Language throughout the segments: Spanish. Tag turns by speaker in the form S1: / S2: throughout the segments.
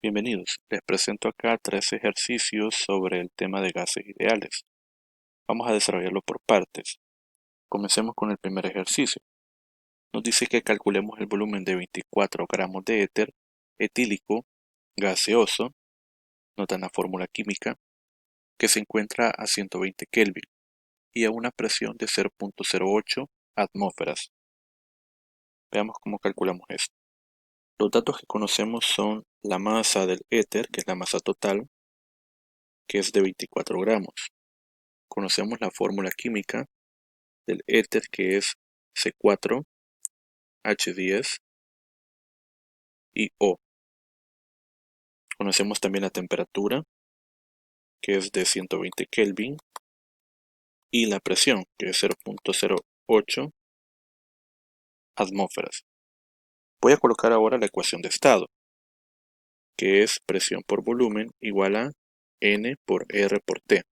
S1: Bienvenidos, les presento acá 3 ejercicios sobre el tema de gases ideales. Vamos a desarrollarlo por partes. Comencemos con el primer ejercicio. Nos dice que calculemos el volumen de 24 gramos de éter etílico gaseoso, nos dan la fórmula química, que se encuentra a 120 Kelvin y a una presión de 0.08 atmósferas. Veamos cómo calculamos esto. Los datos que conocemos son la masa del éter, que es la masa total, que es de 24 gramos. Conocemos la fórmula química del éter, que es C4H10 y O. Conocemos también la temperatura, que es de 120 Kelvin, y la presión, que es 0.08 atmósferas. Voy a colocar ahora la ecuación de estado, que es presión por volumen igual a N por R por T.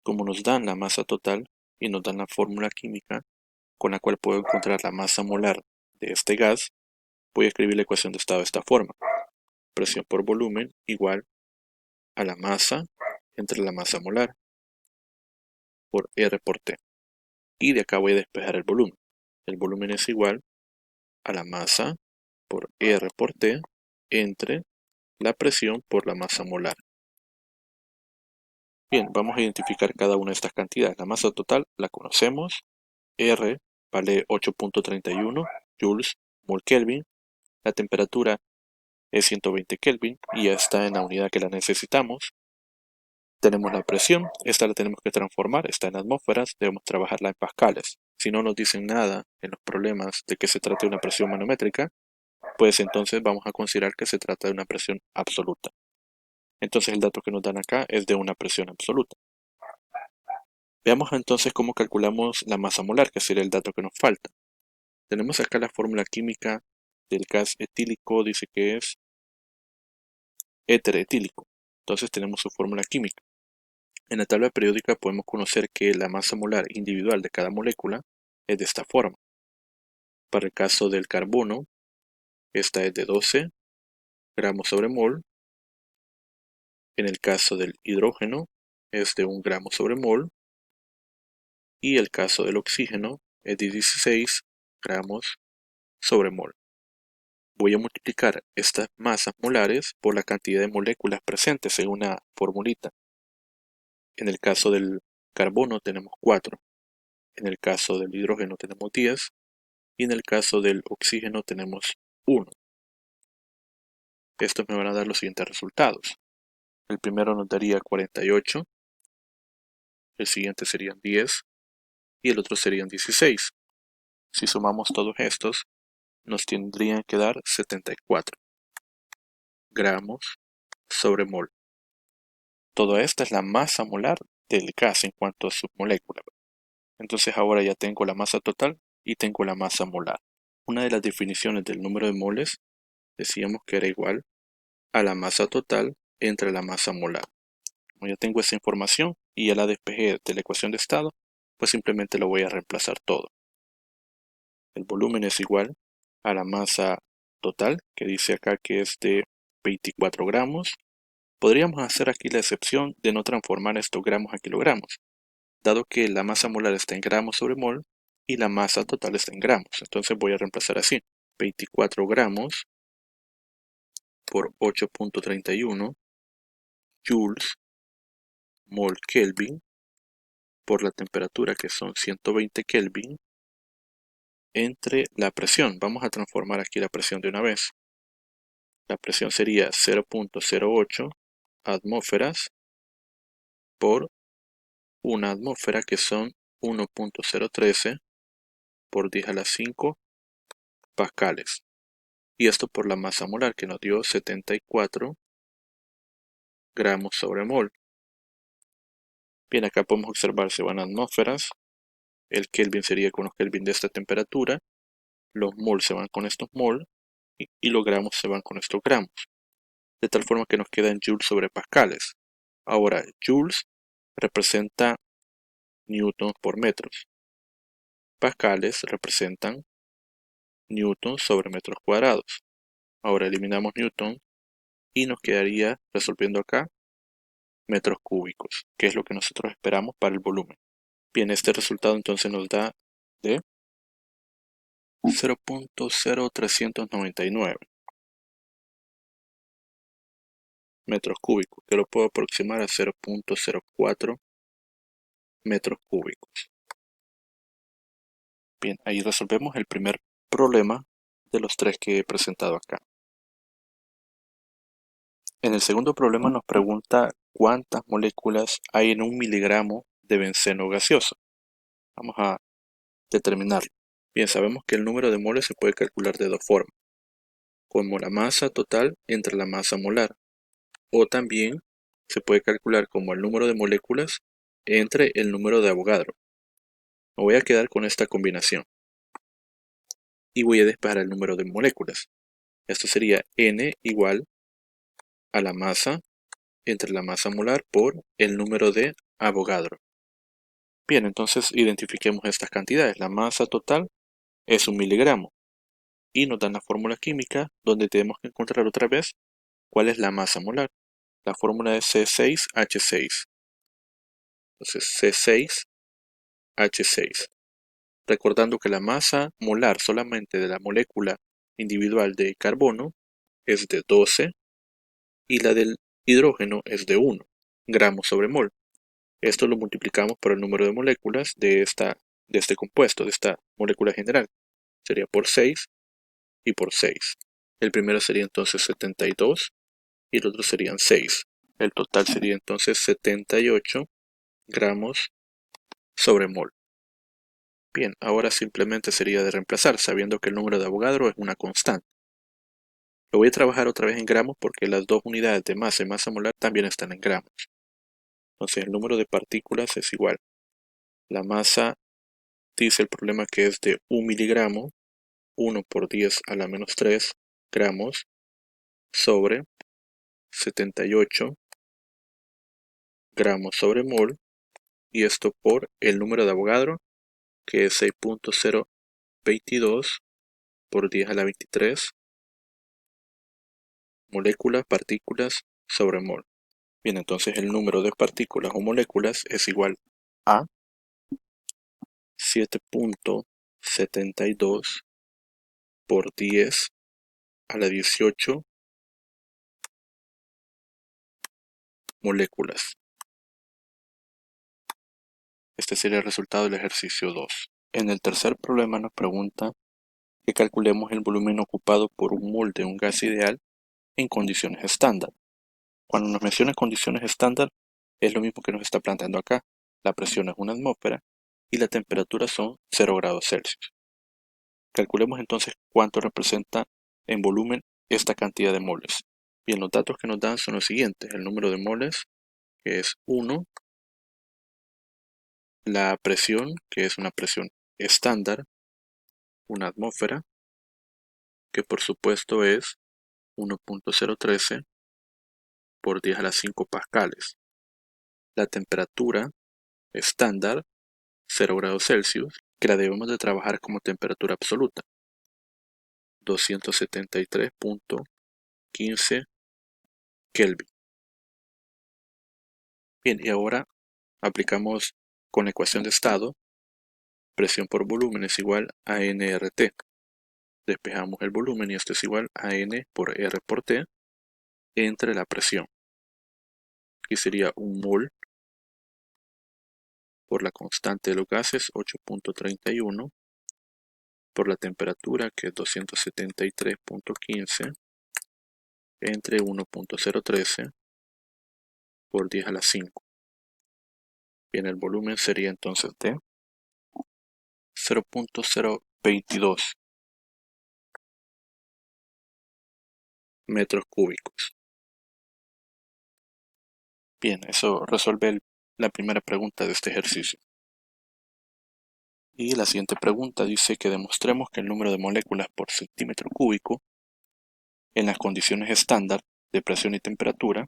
S1: Como nos dan la masa total y nos dan la fórmula química con la cual puedo encontrar la masa molar de este gas, voy a escribir la ecuación de estado de esta forma. Presión por volumen igual a la masa entre la masa molar por R por T. Y de acá voy a despejar el volumen. El volumen es igual a la masa por R por T entre la presión por la masa molar. Bien, vamos a identificar cada una de estas cantidades. La masa total la conocemos. R vale 8.31 joules mol Kelvin. La temperatura es 120 Kelvin y ya está en la unidad que la necesitamos. Tenemos la presión, esta la tenemos que transformar, está en atmósferas, debemos trabajarla en pascales. Si no nos dicen nada en los problemas de que se trate de una presión manométrica, pues entonces vamos a considerar que se trata de una presión absoluta. Entonces el dato que nos dan acá es de una presión absoluta. Veamos entonces cómo calculamos la masa molar, que sería el dato que nos falta. Tenemos acá la fórmula química del gas etílico, dice que es éter etílico. Entonces tenemos su fórmula química. En la tabla periódica podemos conocer que la masa molar individual de cada molécula es de esta forma. Para el caso del carbono, esta es de 12 gramos sobre mol. En el caso del hidrógeno, es de 1 gramo sobre mol. Y el caso del oxígeno es de 16 gramos sobre mol. Voy a multiplicar estas masas molares por la cantidad de moléculas presentes en una formulita. En el caso del carbono tenemos 4. En el caso del hidrógeno tenemos 10. Y en el caso del oxígeno tenemos 1. Estos me van a dar los siguientes resultados. El primero nos daría 48, el siguiente serían 10 y el otro serían 16. Si sumamos todos estos, nos tendrían que dar 74 gramos sobre mol. Toda esta es la masa molar del gas en cuanto a sus moléculas. Entonces ahora ya tengo la masa total y tengo la masa molar. Una de las definiciones del número de moles decíamos que era igual a la masa total entre la masa molar. Como ya tengo esa información y ya la despejé de la ecuación de estado, pues simplemente lo voy a reemplazar todo. El volumen es igual a la masa total, que dice acá que es de 24 gramos. Podríamos hacer aquí la excepción de no transformar estos gramos a kilogramos, dado que la masa molar está en gramos sobre mol y la masa total está en gramos. Entonces voy a reemplazar así: 24 gramos por 8.31 joules mol Kelvin por la temperatura, que son 120 Kelvin, entre la presión. Vamos a transformar aquí la presión de una vez. La presión sería 0.08 atmósferas por una atmósfera, que son 1.013 por 10 a la 5 pascales. Y esto por la masa molar, que nos dio 74 gramos sobre mol. Bien, acá podemos observar, se van atmósferas, el Kelvin sería con los Kelvin de esta temperatura, los mol se van con estos mol y los gramos se van con estos gramos, de tal forma que nos quedan joules sobre pascales. Ahora, joules representa newtons por metros, pascales representan newtons sobre metros cuadrados. Ahora eliminamos newton y nos quedaría resolviendo acá metros cúbicos, que es lo que nosotros esperamos para el volumen. Bien, este resultado entonces nos da de 0.0399 metros cúbicos, que lo puedo aproximar a 0.04 metros cúbicos. Bien, ahí resolvemos el primer problema de los tres que he presentado acá. En el segundo problema nos pregunta cuántas moléculas hay en 1 miligramo de benceno gaseoso. Vamos a determinarlo. Bien, sabemos que el número de moles se puede calcular de dos formas, como la masa total entre la masa molar, o también se puede calcular como el número de moléculas entre el número de Avogadro. Me voy a quedar con esta combinación y voy a despejar el número de moléculas. Esto sería N igual a la masa entre la masa molar por el número de Avogadro. Bien, entonces identifiquemos estas cantidades. La masa total es 1 miligramo y nos dan la fórmula química donde tenemos que encontrar otra vez cuál es la masa molar. La fórmula es C6H6. Entonces C6H6. Recordando que la masa molar solamente de la molécula individual de carbono es de 12 y la del hidrógeno es de 1 gramos sobre mol. Esto lo multiplicamos por el número de moléculas de este compuesto, de esta molécula general. Sería por 6 y por 6. El primero sería entonces 72 y el otro serían 6. El total sería entonces 78 gramos sobre mol. Bien, ahora simplemente sería de reemplazar, sabiendo que el número de Avogadro es una constante. Lo voy a trabajar otra vez en gramos porque las dos unidades de masa y masa molar también están en gramos. Entonces el número de partículas es igual. La masa dice el problema que es de 1 miligramo, 1 por 10 a la menos 3 gramos sobre 78 gramos sobre mol, y esto por el número de Avogadro, que es 6.022 por 10 a la 23 moléculas, partículas sobre mol. Bien, entonces el número de partículas o moléculas es igual a 7.72 por 10 a la 18 moléculas. Este sería el resultado del ejercicio 2. En el tercer problema nos pregunta que calculemos el volumen ocupado por un mol de un gas ideal en condiciones estándar. Cuando nos menciona condiciones estándar, es lo mismo que nos está planteando acá. La presión es una atmósfera y la temperatura son 0 grados Celsius. Calculemos entonces cuánto representa en volumen esta cantidad de moles. Bien, los datos que nos dan son los siguientes. El número de moles, que es 1. La presión, que es una presión estándar, una atmósfera, que por supuesto es 1.013 por 10 a la 5 pascales. La temperatura estándar, 0 grados Celsius, que la debemos de trabajar como temperatura absoluta, 273.15 Kelvin. Bien, y ahora aplicamos con la ecuación de estado, presión por volumen es igual a nRT. Despejamos el volumen y esto es igual a N por R por T entre la presión. Aquí sería un mol por la constante de los gases, 8.31, por la temperatura, que es 273.15, entre 1.013 por 10 a la 5. Bien, el volumen sería entonces de 0.022 metros cúbicos. Bien, eso resuelve la primera pregunta de este ejercicio. Y la siguiente pregunta dice que demostremos que el número de moléculas por centímetro cúbico en las condiciones estándar de presión y temperatura,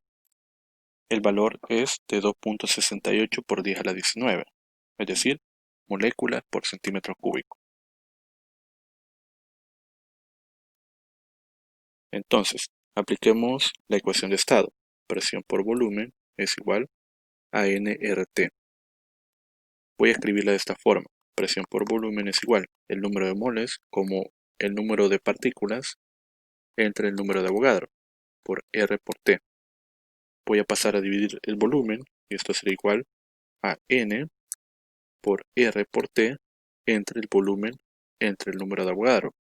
S1: el valor es de 2.68 por 10 a la 19, es decir, moléculas por centímetro cúbico. Entonces, Apliquemos la ecuación de estado. Presión por volumen es igual a nRT. Voy a escribirla de esta forma. Presión por volumen es igual el número de moles como el número de partículas entre el número de Avogadro por R por T. Voy a pasar a dividir el volumen y esto será igual a N por R por T entre el volumen entre el número de Avogadro.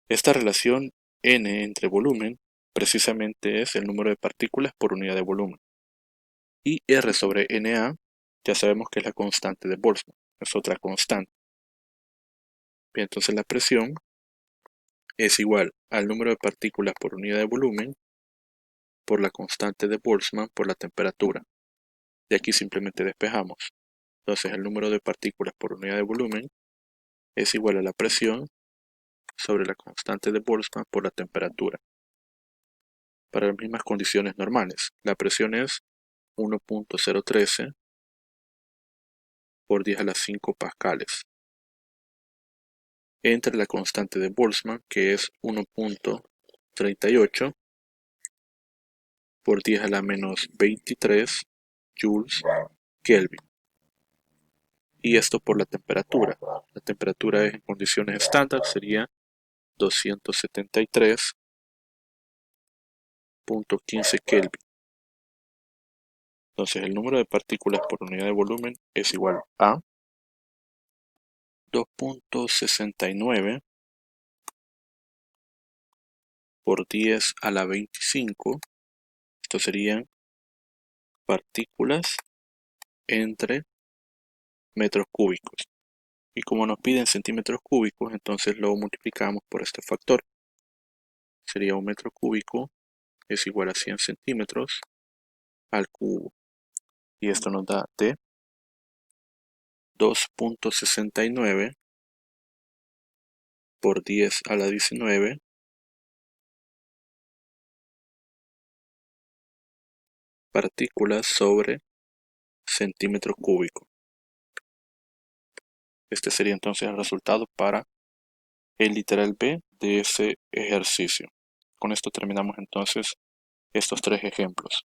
S1: Esta relación N entre volumen precisamente es el número de partículas por unidad de volumen. Y R sobre Na ya sabemos que es la constante de Boltzmann, es otra constante. Bien, entonces la presión es igual al número de partículas por unidad de volumen por la constante de Boltzmann por la temperatura. De aquí simplemente despejamos. Entonces el número de partículas por unidad de volumen es igual a la presión sobre la constante de Boltzmann por la temperatura. Para las mismas condiciones normales, la presión es 1.013 por 10 a la 5 pascales. Entre la constante de Boltzmann, que es 1.38 por 10 a la menos 23 joules Kelvin. Y esto por la temperatura. La temperatura en condiciones estándar sería 273.15 Kelvin. Entonces el número de partículas por unidad de volumen es igual a 2.69 por 10 a la 25. Esto serían partículas entre metros cúbicos. Y como nos piden centímetros cúbicos, entonces lo multiplicamos por este factor. Sería un metro cúbico es igual a 100 centímetros al cubo. Y esto nos da de 2.69 por 10 a la 19 partículas sobre centímetro cúbico. Este sería entonces el resultado para el literal B de ese ejercicio. Con esto terminamos entonces estos tres ejemplos.